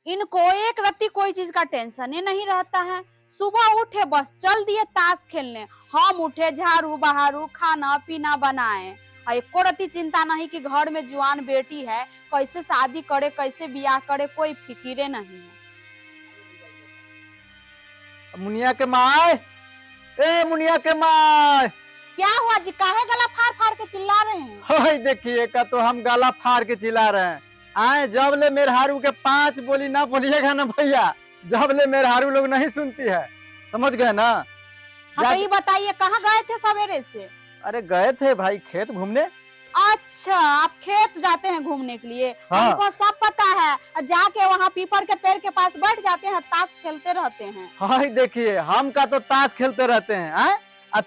इनको एक रत्ती कोई चीज का टेंशन ही नहीं रहता है। सुबह उठे बस चल दिए ताश खेलने, हम उठे झाड़ू बहारू खाना पीना बनाए। और एको रत्ती चिंता नहीं कि घर में जुआन बेटी है, कैसे शादी करे कैसे ब्याह करे, कोई फिक्रे नहीं है। मुनिया के माय, ए मुनिया के माय। क्या हुआ जी, काहे गला फाड़ फाड़ के चिल्ला रहे हैं? हाय देखिए का तो हम गला फाड़ के चिल्ला रहे हैं। आए जब ले मेहरारू के 5 बोली ना बोलिएगा ना भैया, जब ले मेहरारू लोग नहीं सुनती है, समझ गए ना। हाँ तो ये बताइए कहाँ गए थे सवेरे से? अरे गए थे भाई खेत घूमने। अच्छा, आप खेत जाते हैं घूमने के लिए? हाँ। हमको सब पता है, जाके वहाँ पीपल के पेड़ के पास बैठ जाते हैं, ताश खेलते रहते हैं। हाय देखिए हम का तो ताश खेलते रहते हैं।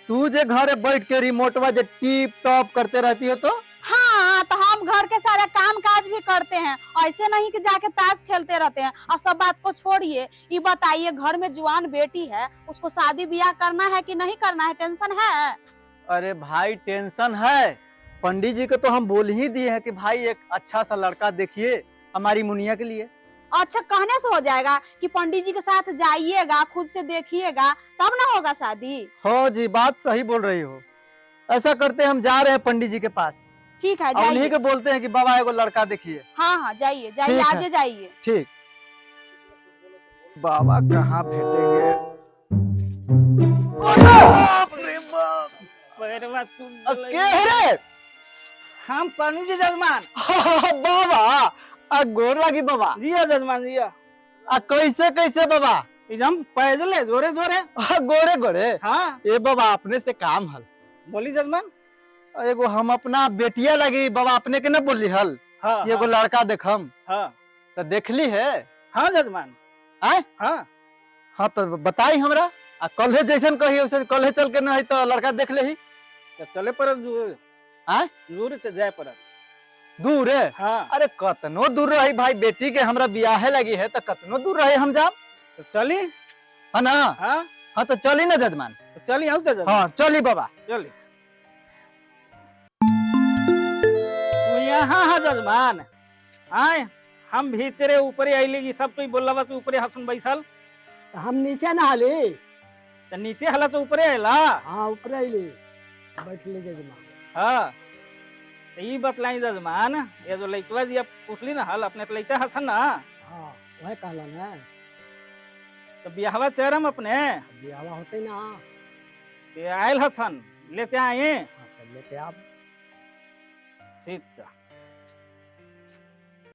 तू जे घर बैठ के रिमोटवा जे टीप टॉप करते रहती हो तो। हाँ, तो हम घर के सारे काम काज भी करते हैं, ऐसे नहीं कि जाके ताश खेलते रहते हैं। और सब बात को छोड़िए, ये बताइए घर में जुआन बेटी है, उसको शादी ब्याह करना है कि नहीं करना है, टेंशन है? अरे भाई टेंशन है, पंडित जी को तो हम बोल ही दिए हैं कि भाई एक अच्छा सा लड़का देखिए हमारी मुनिया के लिए। अच्छा, कहने से हो जाएगा कि पंडित जी के साथ जाइएगा, खुद से देखिएगा, तब ना होगा शादी। हो जी, बात सही बोल रही हो। ऐसा करते हम जा रहे हैं पंडित जी के पास। ठीक है, उन्हीं जाइए। के बोलते हैं कि बाबा एगो लड़का देखिए। हाँ हाँ, जाइए जाइए, ठीक है। आजे जाइए। ठीक। बाबा कहाँ भेटेंगे? हम पानी जी जजमान। बाबा गोर लगी बाबा। जिया जजमान जिया। कैसे कैसे बाबा? एकदम पैदल जोरे जोरे। गोरे गोरे। हाँ ए बाबा अपने से काम हल। बोली जजमान। एगो हम अपना बेटिया लगी बाबा अपने के न बोली हल। हाँ, एगो लड़का देखम। हाँ तो देखली है? हाँ जजमान। आए? हाँ हाँ तो बताई हमरा। कल जैसन कही वैसन कल चल के नहीं तो लड़का देख ले ही। तो चले पर आए? दूर से जाए पर। दूर है? हाँ। अरे कतनो दूर रही भाई, बेटी के हमरा ब्याह लगी है तो कतनो दूर रहे हम जाम। तो चली है ना? हाँ हाँ तो चली ना जजमान। तो चली आऊ जजमान। हाँ चली बाबा। चली यहाँ हाँ जजमान। आए हम भीतरे ऊपरे आईली जी, सब तो बोला तू ऊपरे हसन बैसल। हम नीचे ना हाले। तो नीचे हला तो ऊपरे आयला। हाँ ऊपर आइले, बैठ ले जजमान। हाँ तो ये बतलाई जजमान, ये जो लइकवा जी पूछली ना हल अपने लइका हसन ना। हाँ वह कहला ना, तो ब्याहवा चरम अपने ब्याह होते ना। ते आयल हसन लेते आए। हाँ तो लेते आप। ठीक था।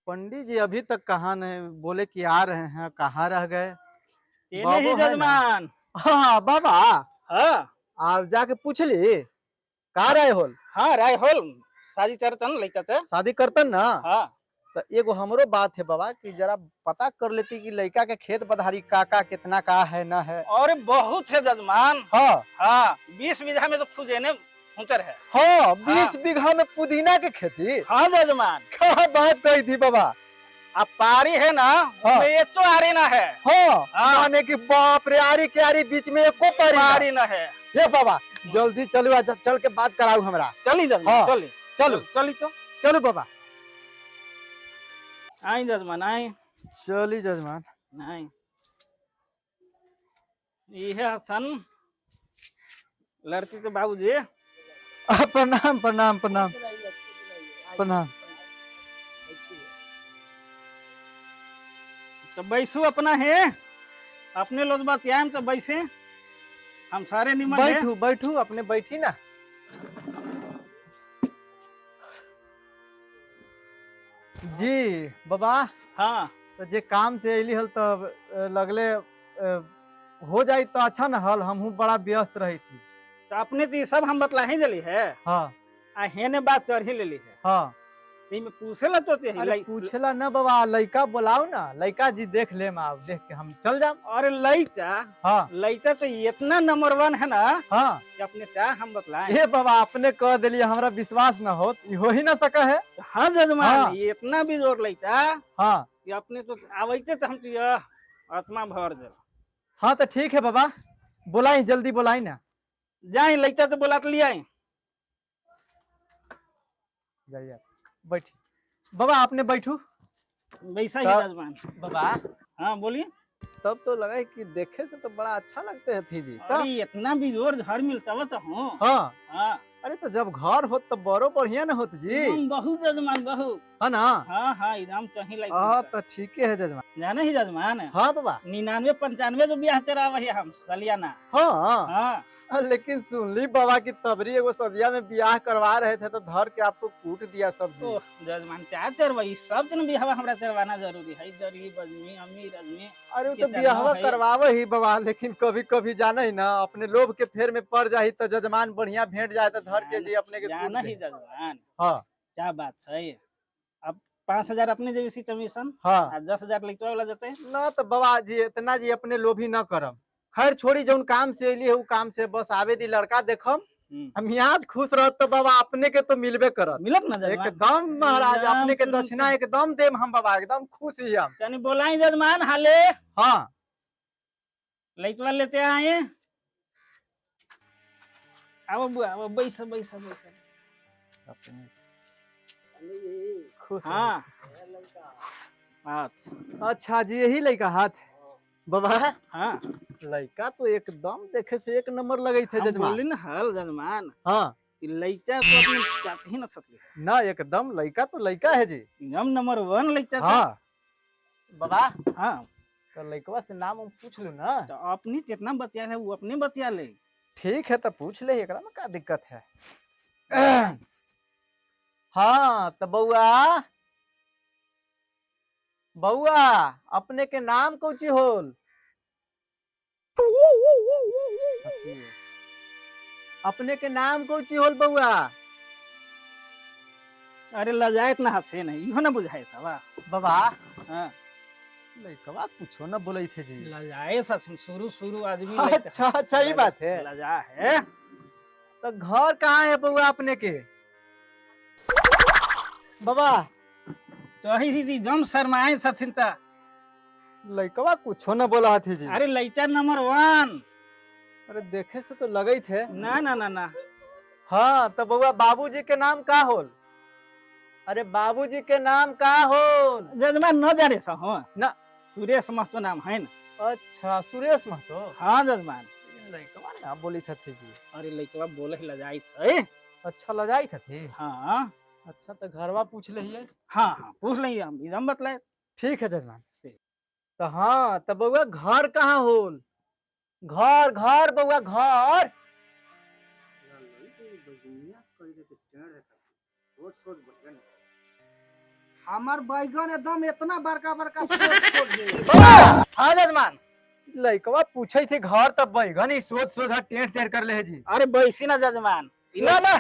पंडित जी अभी तक कहाँ नहीं बोले कि आ रहे हैं, कहाँ रह गए? तेने बाबू ही है ना? जजमान। हाँ बाबा हाँ आप जाके पूछ ली कहाँ रहे हो? हाँ राय होल शादी चरतन लइका से। शादी करतन ना? हाँ तो एगो हमरो बात है बाबा कि जरा पता कर लेती कि लड़का के खेत बधारी का कितना का है ना है। और बहुत है जजमान। हाँ हाँ 20 बीघा में तो फुजेने उतर है। हाँ 20 बीघा में पुदीना के खेती। हाँ जजमान। क्या बात कही थी बाबा? अब पारी है ना, हाँ। ये तो आरी ना है। हाँ हाँ। माने कि बाप रे, आरी के आरी बीच में एको पारी ना है। ये बाबा जल्दी चलो, चल के बात कराऊ हमरा। चली जजमान। हाँ। चली चलो चली तो चलो बाबा। आई जजमान आई। चली जजमान। आई ये हसन लड़की के बाबूजी। प्रणाम प्रणाम प्रणाम प्रणाम। तो बैसू अपना है, अपने लोग बतियाएं तो बैसे, हम सारे निमन है। बैठू बैठू अपने बैठी ना। जी बाबा। हाँ तो जे काम से अली हल तब लगले हो जाई तो अच्छा न हल, हमहू बड़ा व्यस्त रही थी। तो अपने तो ये सब हम बतला ही जली है। हाँ आ हेने बात चढ़ ही लेली है। हाँ में पूछेला तो चाहिए। अरे पूछला न बाबा, लड़का बुलाओ ना, लड़का जी देख ले, आप देख के हम चल जाम। और लइका, हाँ लइका तो इतना नंबर 1 है ना हाँ कि अपने क्या हम बतलाएं। ये बाबा अपने कह दिलिए, हमरा विश्वास न हो, हो ही ना सका है। हाँ जजमान। हाँ। ये इतना भी जोर लइका हाँ कि अपने तो आवैते तो हम तो यह आत्मा भर दे। हाँ तो ठीक है बाबा, बुलाई जल्दी बुलाई ना। जाए लइका तो बुला लिया। जाइए बैठी बाबा, आपने बैठू। वैसा ही तब- जजमान। बाबा हाँ बोलिए। तब तो लगा कि देखे से तो बड़ा अच्छा लगते हैं थी जी अरे इतना बेजोर घर मिलता हो। हाँ हाँ अरे तो जब घर होत तो बड़ो बढ़िया न होत जी एकदम बहुत जजमान बहुत। है ना। हाँ हाँ एकदम कहीं लाइक हाँ तो ठीक है जजमान। जाने ही जजमान। हाँ बाबा 99-95 जो ब्याह चढ़ावा है हम सालियाना। हाँ हाँ लेकिन सुन ली बाबा की तबरी एगो सदिया में ब्याह करवा रहे थे तो धर के आपको कूट दिया सब्जी। ओह जजमान क्या चढ़वाई सब जन ब्याह हमरा चढ़वाना जरूरी है, गरीब आदमी अमीर आदमी। अरे वो के तो चढ़ना ब्याहवा है। करवावे ही बाबा, लेकिन कभी कभी जाना ही ना अपने लोभ के फेर में पड़ जाही तो जजमान बढ़िया भेंट जाए तो धर के जी अपने के कूट जाना दे। ही जजमान हाँ क्या बात है। अब 5,000 अपने जेबी कमीशन हाँ आ 10,000 लइका वाला जते। ना तो बाबा जी इतना जी अपने लोभी न करम। खैर छोड़ी जौन काम से अली है वो काम से बस आवे दी लड़का देखम हम आज खुश रहत तो बाबा अपने के तो मिलबे करत मिलत ना जजमान। एकदम महाराज एकदम अपने के तुरंत। दक्षिणा एकदम देम हम बाबा एकदम खुश ही हम। तनी बोलाई जजमान हाले हाँ लइकवा लेते आए। अब बुआ अब बैस बैस बैस। खुश हाँ ये लड़का अच्छा अच्छा जी यही लड़का हाथ बाबा हाँ लड़का तो एकदम देखे से एक नंबर लगे थे हम जजमान। बोली ना हल जजमान हाँ कि लइका तो अपने चाहते ही ना सकते। ना एकदम लड़का तो लड़का है जी। एकदम नंबर 1 लइका था। हाँ बाबा हाँ तो लड़कवा से नाम हम पूछ लू ना। तो अपनी जितना बचिया है वो अपने बचिया ले। ठीक है तो पूछ ले एकरा में का दिक्कत है। हाँ तो बउआ बउआ अपने के नाम कौची होल। अपने के नाम कौची होल बउआ। अरे लजायत ना हसे नहीं इहो ना बुझाए सवा। बाबा हाँ लड़कवा कुछो न बोले थे जी। लजाए सच शुरू शुरू आदमी अच्छा अच्छा ही बात है। लजा है। तो घर कहाँ है बउआ अपने के। बाबा तो ही जी जम शर्माए सचिन ता। लड़कवा कुछो न बोला थी जी। अरे लइका नंबर 1। अरे देखे से तो लगे थे। ना ना ना ना हाँ तो बउआ बाबूजी के नाम का होल। अरे बाबूजी के नाम का होल। जजमान न जाने सा हो ना सुरेश महतो नाम है ना। अच्छा सुरेश महतो। हाँ जजमान। लड़कवा ना बोली थी जी। अरे लइकवा बोले ही लजाई छै। अच्छा लजाई थी। हाँ अच्छा तो घरवा पूछ लिये। हाँ हाँ पूछ लेंगे हम इजम बतलाए। ठीक है जजमान। ठीक। तो हाँ तो बउआ घर कहाँ होल। घर घर बउआ घर। हमार बैगन एकदम इतना बड़का बड़का सोच गए। हाँ जजमान। लड़कवा पूछे थे घर तब बैगन ही सोच सोच टेढ़ टेढ़ कर ले जी। अरे बैसी ना जजमान। ना ना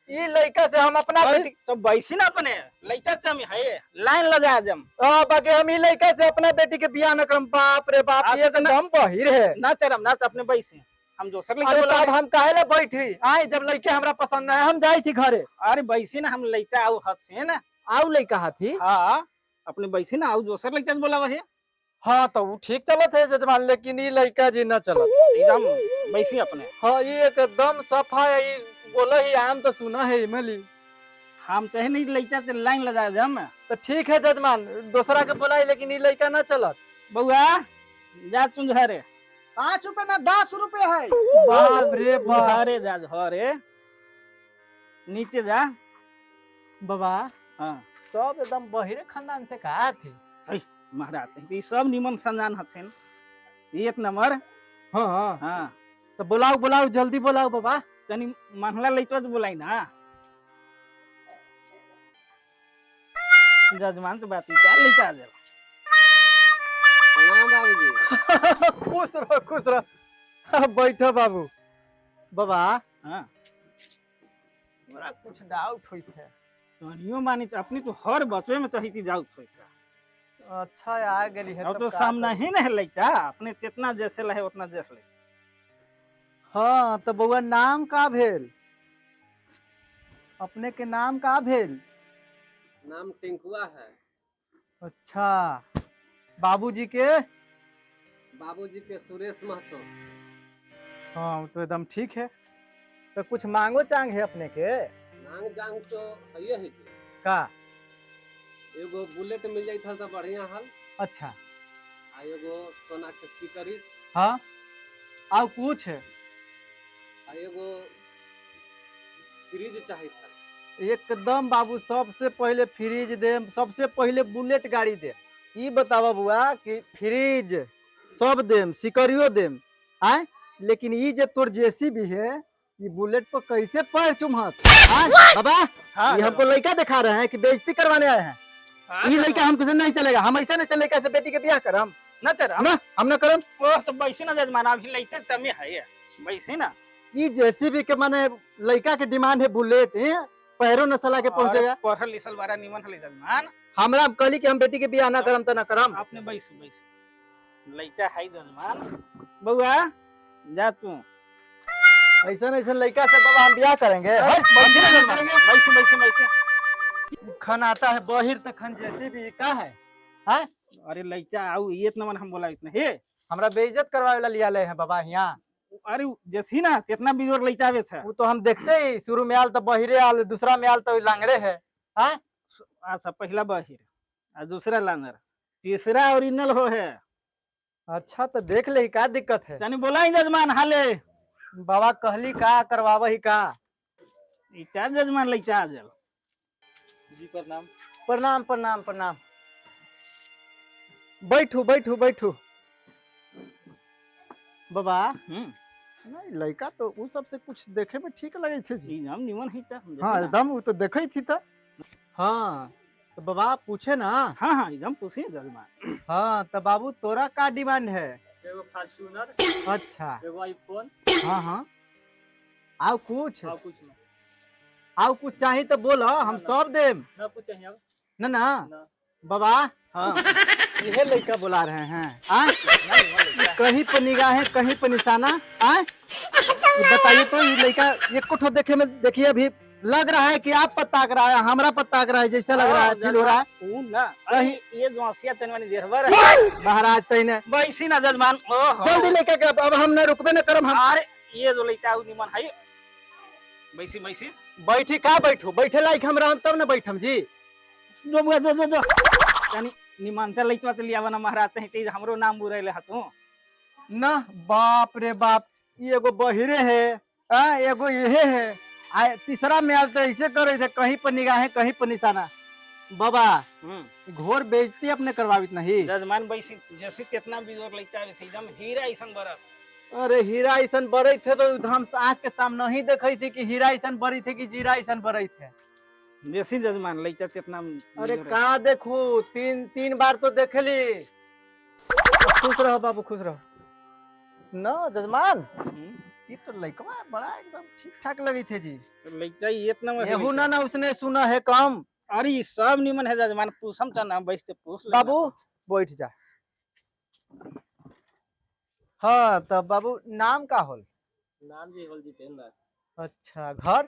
ये लड़का से हम अपना बेटी तो बैसी ना अपने लइका चमी है लाइन लजा जम। बाकी हम ही लड़का से अपना बेटी के बियाह न करम। बाप रे बाप अच्छा ये तो तो हम बहिर है। ना चरम ना अपने बैसी हम दोसर लइका अरे बोला। तब हम काहे ले बैठी आए जब लड़के हमरा पसंद है हम जाई थी घरे। अरे बैसी ना हम लइका आउ हद से ना। आउ लड़का हाथी। हाँ अपने बैसी ना आउ दोसर लइका से बोला वही। हाँ तो वो ठीक चलत है जजमान, लेकिन ये लड़का जी न चलत। एकदम बैसी अपने। हाँ ये एकदम सफा है। ये बोला ही आम तो सुना है इमली। हम चाहे नहीं लइका से लाइन लजा जम। तो ठीक है जजमान दूसरा के बोलाई लेकिन ये लड़का न चलत। बउआ जा तुम घरे। 5 रुपए ना 10 रुपए है। बाप रे बाप। घरे जा घरे नीचे जा। बाबा हाँ सब एकदम बहिरे खानदान से कहा थी। महाराज ये सब निमन संजान हथिन 1 नंबर। हाँ हाँ हाँ तो बुलाओ बुलाओ जल्दी बुलाओ बाबा। तनी महला लइका बोलाई ना। जजमान तो बात क्या लइका जा। प्रणाम बाबूजी। खुश रहो बैठो बाबू। बाबा हाँ हमरा कुछ डाउट हुई थे। तनियो मानी अपनी तो हर बचवे में चाही चीज जाऊ थोई था। अच्छा आ गई है अब तब तो का सामना करी? ही ना है लइका अपने जितना जैसे लहे उतना जैसे ले। हाँ तो बउआ नाम का भेल। अपने के नाम का भेल। नाम टिंकुआ है। अच्छा बाबूजी के। बाबूजी के सुरेश महतो। हाँ वो तो एकदम ठीक है। तो कुछ मांगो चांग है अपने के। नांग जांग तो है ही जी। का एगो बुलेट मिल जाई था तो बढ़िया हल। अच्छा आ एगो सोना के सिकरी। हाँ और कुछ आ एगो फ्रिज चाहिए था। एकदम बाबू सबसे पहले फ्रिज दे, सबसे पहले बुलेट गाड़ी दे। ई बतावा बुआ कि फ्रिज सब देम, सिकरियो देम, आय लेकिन ई जे तोर जेसीबी है ये बुलेट पर कैसे पैर चुमहत? आय बाबा हाँ ये हमको लड़का दिखा रहे हैं कि बेइज्जती करवाने आए हैं। हाँ, ये लड़का हमको से नहीं चलेगा, हम ऐसा नहीं लड़का से बेटी के ब्याह करम ना चल ना, हम ना करम। ओ तो बैसे ना जजमान अभी लइते तमे है ये बैसे ना। ई जेसीबी के माने लड़का के डिमांड है बुलेट, पैरों नसला के पहुंचेगा। पढ़ल लिखल बारा निमन हले जजमान। हमरा कहली कि हम बेटी के ब्याह ना करम तो ना करम। आपने बैस लइता है जजमान। बउआ जा तू ऐसा ऐसा लड़का से बाबा हम ब्याह करेंगे। हट, बैसे ना बैठे जजमान, करेंगे। बैसे खन आता है बहिर तो खन जेसीबी का है? हैं? अरे लइता आउ ये इतना मन हम बोला इतना हे। हमरा बेइज्जत करवावे वाला लिया ले है बाबा यहाँ। अरे जैसी ना जितना बिजोर लइता आवे छे। वो तो हम देखते ही शुरू में आल तो बहिरे आल, दूसरा में आल तो लांगड़े है। हैं? अच्छा पहला बहिर और दूसरा लांगर, तीसरा ओरिजिनल हो है। अच्छा तो देख ले का दिक्कत है? जानी बोला ही जजमान हाले बाबा कहली का करवावा ही का? इचा जजमान लइता आजल जी प्रणाम। प्रणाम प्रणाम प्रणाम। बैठू बैठू बैठू बाबा। नहीं लड़का तो वो सबसे कुछ देखे में ठीक लगे थे जी। एकदम निमन है चा। हाँ एकदम वो तो देखे थी था। हाँ तो बाबा पूछे ना। हाँ हाँ एकदम पूछिए जजमान। हाँ तो बाबू तोरा का डिमांड है? एगो फॉर्च्यूनर। अच्छा एगो आईफोन। हाँ हाँ आओ कुछ और कुछ नहीं। आओ कुछ चाहिए तो बोलो हम सब देम ना कुछ चाहिए अब? ना ना ना। बाबा। हाँ यह लड़का बुला रहे हैं। आए कहीं पर निगाहें कहीं पर निशाना। आए ये बताइए तो ये लड़का ये कुछ देखे में देखिए अभी लग रहा है कि आप पर ताक रहा है, हमरा पर ताक रहा है जैसा लग रहा है, फील हो रहा है। ऊ ना कहीं ये जोसिया तनवानी देहबर महाराज तईने बैसी ना जजमान। ओहो जल्दी लेके के अब हम न रुकबे न करम। हम अरे ये जो लइता ऊ निमन है। बैसी बैसी बैठी का बैठू, बैठे लायक हम रहम तब न बैठम जी। जो बुआ जो यानी निमन से लइतवा ते लियावा ना महाराज तही ते हमरो नाम बुरैले हतू ना। बाप रे बाप ये एगो बहिरे है, एगो यहे है, आ तीसरा में आल तो ऐसे करे थे कहीं पर निगाहें कहीं पर निशाना। बाबा घोर बेइज्जती अपने करवावित नहीं। जजमान बैसी जैसे कितना बिजोर लइता है एकदम हीरा ऐसन बरत। अरे हीरा ऐसन बड़े थे तो हम आँख के सामने ही देखे थे कि हीरा ऐसन बड़ी थे कि जीरा ऐसन बड़े थे। जैसी जजमान लइता कितना। अरे का देखू तीन बार तो देखली। खुश रहो बाबू खुश रहो ना जजमान। ये तो लड़कवा बड़ा एकदम ठीक ठाक लगी थे जी। तो लइता ये इतना येहू ना उसने सुना है कम। अरे ये सब निमन है जजमान पूछम त ना बैठ पूछ ले बाबू बैठ जा। हाँ तब बाबू नाम का होल? नाम जी होल जितेंद्र। अच्छा घर?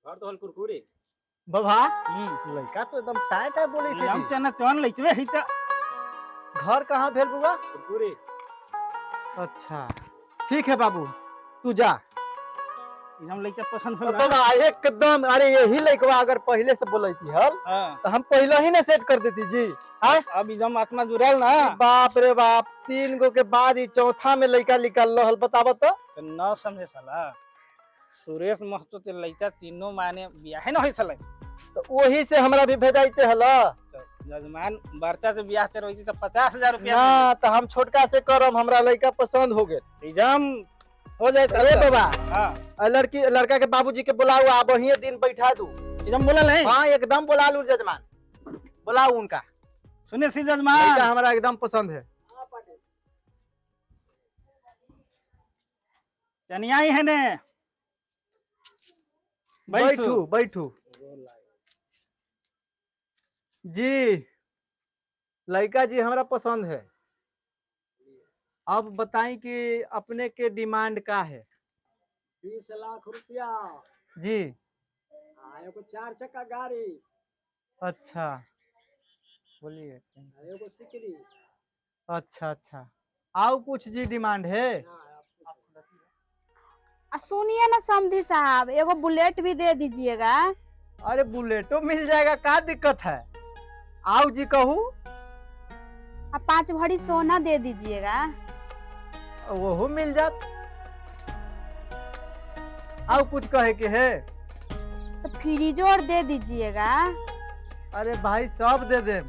घर तो होल कुरकुरे। बाबा लड़का तो एकदम टाइट है बोली थे हम जी। चना चन लइतवे हिचा। घर कहाँ भेल बुआ? कुरकुरे। अच्छा ठीक है बाबू तू जा। एकदम लइता पसंद हो बाबा एकदम। अरे यही लड़कवा अगर पहले से बोलती हल हां तो हम पहले ही ना सेट कर देती जी। अब एकदम आत्मा जुड़ल ना। बाप रे बाप 3 गो के बाद ही चौथा में लड़का निकल रहल। बताबो तो न समझे साला सुरेश महतो ते लइता तीनों माने बियाह न होई छले। तो वही से हमरा भी भेजाइते हला। जजमान बर्चा से बियाह चल होई त 50,000 रुपया ना तो हम छोटका से करम, हमरा लड़का पसंद हो गेल। एकदम हो जाए। अरे बाबा हां लड़का के बाबूजी के बुलाओ, आप वही दिन बैठा दू। एकदम बोलल है। हाँ एकदम बुला लू जजमान, बुलाओ उनका। सुने सी जजमान लड़का हमरा एकदम पसंद है। चनिया ही है ने बैठू बैठू जी। लड़का जी हमरा पसंद है। अब बताएं कि अपने के डिमांड का है? 20 लाख रुपया। जी एगो 4 चक्का गाड़ी। अच्छा बोलिए। एगो सिकरी। अच्छा अच्छा आओ कुछ जी डिमांड है? सुनिए ना समधी साहब एगो बुलेट भी दे दीजिएगा। अरे बुलेटो मिल जाएगा, क्या दिक्कत है? आओ जी कहू। अब 5 भरी सोना दे दीजिएगा। वो मिल जात। आओ कुछ कहे के है? तो फ्रीजर दे दीजिएगा। अरे भाई सब दे दे।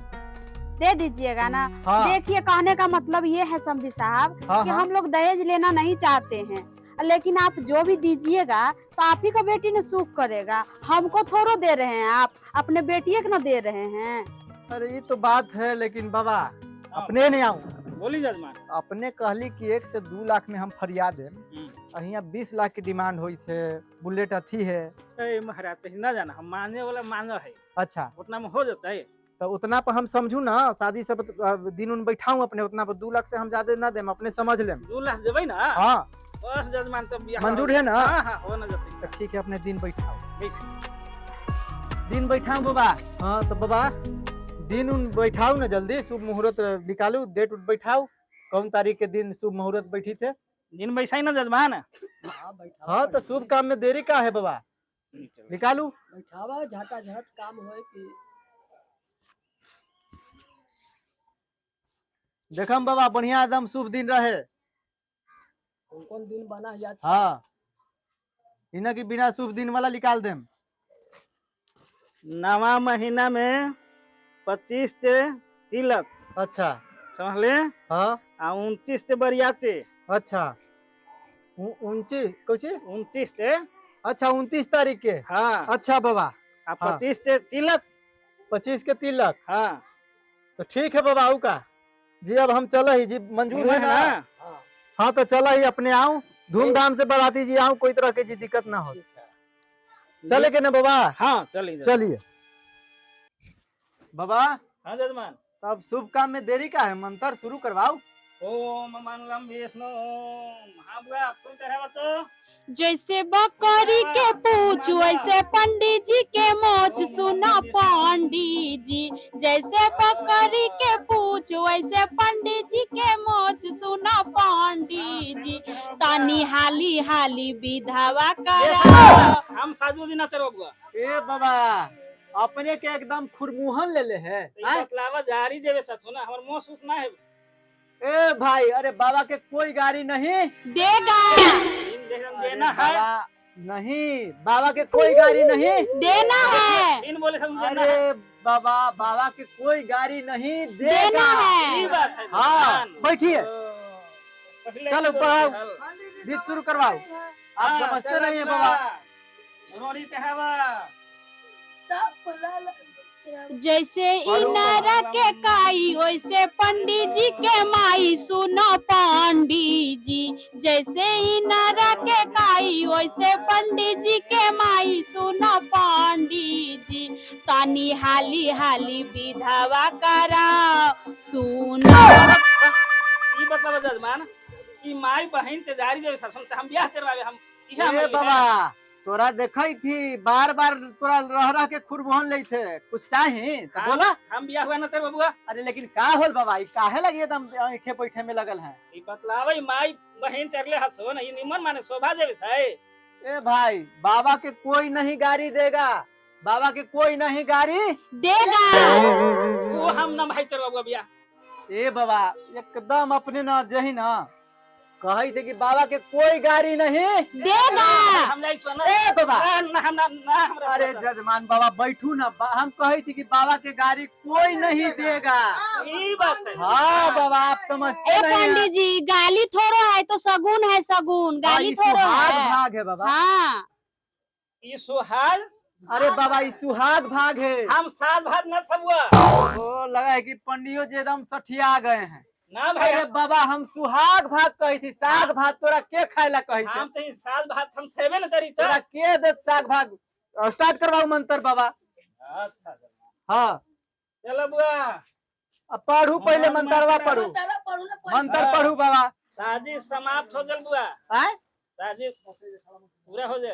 दे दीजिएगा ना। हाँ। देखिए कहने का मतलब ये है समधी साहब हाँ, कि हाँ। हम लोग दहेज लेना नहीं चाहते हैं, लेकिन आप जो भी दीजिएगा तो आप ही का बेटी ने सुख करेगा। हमको थोड़ो दे रहे हैं, आप अपने बेटी को ना दे रहे हैं। अरे ये तो बात है, लेकिन बाबा अपने नहीं आऊं। बोली जजमान। अपने कहली कि 1 से 2 लाख में हम फरियाद है। अहिया 20 लाख की डिमांड हुई थे। बुलेट अथी है। ए महाराज तो ना जाना, हम माने वाला मानो है, अच्छा उतना में हो जाता है। तो उतना पर हम समझू ना, शादी से दिन उन बैठाऊं अपने, उतना पर 2 लाख से हम ज्यादा ना देम, अपने समझ लेम। 2 लाख देबै ना? हाँ बस जजमान तो बियाह मंजूर है ना? हाँ हाँ हो ना जाती। तो ठीक है, अपने दिन बैठाओ। बैठ। दिन बैठाओ बाबा। हाँ तो बाबा दिन उन बैठाओ ना, जल्दी शुभ मुहूर्त निकालू, डेट उट बैठाओ। कौन तारीख के दिन शुभ मुहूर्त बैठी थे? दिन बैसा ना जजमान। हाँ तो शुभ काम में देरी का है बाबा, निकालू। बैठावा झटाझट काम होए कि देखम बाबा बढ़िया एकदम शुभ दिन रहे। कौन दिन बना या हाँ इन्हें की बिना शुभ दिन वाला निकाल देम। नवा महीना में 25 से तिलक, अच्छा समझ ले। हाँ 29 से बरियाते। अच्छा 29 कुछ 29 से अच्छा 29 तारीख के। हाँ। अच्छा बाबा। आ 25 से तिलक। 25 के तिलक। हाँ तो ठीक है बाबा। आऊ का जी, अब हम चल ही जी, मंजूर है ना? हाँ तो चल ही, अपने आओ धूमधाम से बराती जी आओ, कोई तरह की जी दिक्कत ना हो। चले के ना बाबा? हाँ चलिए चलिए बाबा। हाँ जजमान। तब शुभ काम में देरी का है, मंत्र शुरू करवाओ। ओम मंगलम विष्णु। हाँ बुआ कोई तरह तो जैसे बकरी के पूछ वैसे पंडित जी के मोच, सुना पंडित जी। जैसे बकरी के पूछ वैसे पंडित जी के मोच, सुना पंडित जी। तानी हाली हाली विधवा करा। हम साजू जी ना चलो बुआ। ए बाबा अपने के एकदम खुरमुहन ले ले है। बतलावा जारी जेबे सच ना, हमर मुंह सुसना है। ए भाई अरे बाबा के कोई गाड़ी नहीं देगा। देना है बाबा, नहीं बाबा के कोई गाड़ी नहीं देना है। इन बोले सब देना अरे है। बाबा बाबा के कोई गाड़ी नहीं देना देगा। है। ये बात है हाँ जजमान। बैठिए, पहले चलो तो पढ़ाओ। हल। गीत शुरू करवाओ। आप हाँ, समझते चलो नहीं है बुआ। बाबा। रोड़ी चढ़ावा। जैसे इनारा के काई वैसे पंडित जी के माई, सुनो पंडित जी। जैसे इनारा के काई वैसे पंडित जी के माई, सुनो पंडित जी। तानी हाली हाली विधवा करा, सुनो। ई बतलावा जजमान, ई माई बहन से जारी जेबे सच हम बियाह चलवावे हम। इहा ए बाबा तोरा देखई थी बार बार तोरा रह रह के खुरमुहन ले थे, कुछ चाहे तो बोला। हम बियाह हुआ ना चल बुआ। अरे लेकिन का होल बाबा, ई काहे लगी एकदम ऐठे पैठे में लगल है? ई बतलावा, ई माई बहन चरले हसो ना, ई निमन माने शोभा जेबे है। ए भाई बाबा के कोई नहीं गाड़ी देगा, बाबा के कोई नहीं गाड़ी देगा। वो हम ना भाई चलवा बुआ बियाह। ए बाबा एकदम अपने ना जही ना कही थे कि बाबा के कोई गाड़ी नहीं देगा। हम जाई सुना। ए बाबा ना हम ना हमरा। अरे जजमान बाबा बैठू ना, हम कही थी कि बाबा के गाड़ी कोई नहीं देगा। ई बात है। हाँ बाबा आप समझते ए नहीं हैं। पंडित जी गाली थोड़ो है तो सगुन है, सगुन हाँ, गाली ई थोड़ो सुहाग है। भाग है बाबा। हाँ ई सुहाग। अरे बाबा ई सुहाग भाग है। हम साल भात न छबुआ। वो लगा है कि पंडियो जी एकदम सठिया गए हैं। ना भाई अरे बाबा हम सुहाग भाग कही थी, साग भात तोरा के खाए ला कही थी? हम तो साल भात हम छेबे न करी तोरा के दे साग भाग? स्टार्ट करवाओ मंत्र बाबा। अच्छा हाँ चलो बुआ। अब पढ़ू पहले मंत्रवा पढ़ू, मंत्र पढ़ू बाबा। साजिश समाप्त हो जल बुआ। आय साजिश पूरा हो जल।